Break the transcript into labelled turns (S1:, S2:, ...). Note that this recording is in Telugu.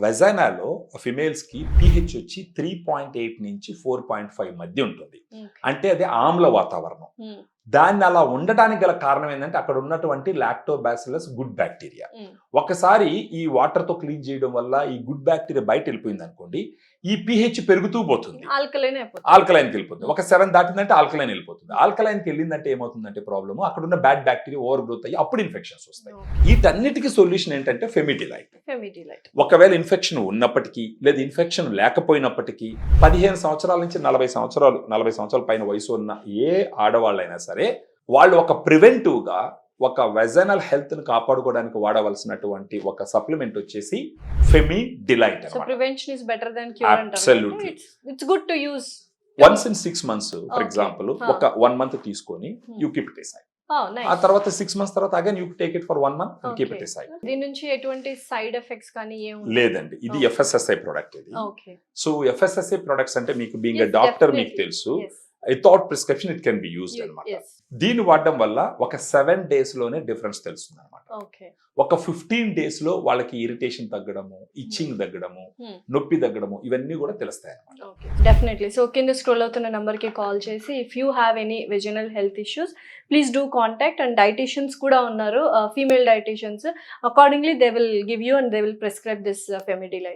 S1: వెజైనాలో ఫిమేల్స్‌కి పీహెచ్ వచ్చి 3.8 నుంచి 4.5 మధ్య ఉంటుంది. అంటే అది ఆమ్ల వాతావరణం. దాన్ని అలా ఉండడానికి గల కారణం ఏంటంటే అక్కడ ఉన్నటువంటి లాక్టోబాసిల్లస్ గుడ్ బ్యాక్టీరియా. ఒకసారి ఈ వాటర్‌తో క్లీన్ చేయడం వల్ల ఈ గుడ్ బ్యాక్టీరియా బయట వెళ్ళిపోయింది అనుకోండి, ఈ పీహెచ్ పెరుగుతూ పోతుంది. ఆల్కలైన్‌కి వెళ్ళిపోతుంది. ఒక 7 దాటిందంటే ఆల్కలైన్ వెళ్ళిపోతుంది. ఆల్కలైన్‌కి వెళ్ళిందంటే ఏమవుతుందంటే ప్రాబ్లమ్ అక్కడ ఉన్న బ్యాడ్ బ్యాక్టీరియా ఓవర్ గ్రోత్ అయ్యి అప్పుడు ఇన్ఫెక్షన్స్ వస్తాయి. వీటన్నిటికీ సొల్యూషన్ ఏంటంటే ఫెమిడిలైట్. ఒకవేళ ఇన్ఫెక్షన్ ఉన్నప్పటికీ లేదా ఇన్ఫెక్షన్ లేకపోయినప్పటికీ 15 సంవత్సరాల నుంచి 40 సంవత్సరాల పైన వయసు ఉన్న ఏ ఆడవాళ్ళైనా సరే వాళ్ళు ఒక ప్రివెంటివ్గా ఒక వెజనల్ హెల్త్ ని కాపాడుకోవడానికి వాడవలసినటువంటి ఒక సప్లిమెంట్ వచ్చేసి Femidilite. Absolutely
S2: it's good to use
S1: once in 6 months for example ఒక 1 month తీసుకొని యూ కీప్ ఇట్ aside. ఆ తర్వాత 6 months తర్వాత again you take it for 1 month and keep it aside.
S2: దీని నుంచి ఎటువంటి సైడ్ ఎఫెక్ట్స్ కానీ
S1: లేదండి. ఇది FSSAI ప్రొడక్ట్. ఇది సో FSSAI ప్రొడక్ట్స్ అంటే మీకు బీయింగ్ ఎ డాక్టర్ మీకు తెలుసు, without prescription it can be used అనమాట. దీన్ని వాడడం వల్ల ఒక 7 days లోనే డిఫరెన్స్ తెలుస్తుంది అనమాట. ఒక 15 days లో వాళ్ళకి ఇరిటేషన్ తగ్గడము, ఇచ్చింగ్ తగ్గడము, నొప్పి తగ్గడము ఇవన్నీ కూడా తెలుస్తాయి అనమాట.
S2: డెఫినెట్లీ. సో కింద స్క్రోల్ అవుతున్న నంబర్ కి కాల్ చేసి if you have any vaginal health issues please do contact. And dieticians కూడా ఉన్నారు, female dieticians. Accordingly they will give you and they will prescribe this ఫెమిడిలైట్.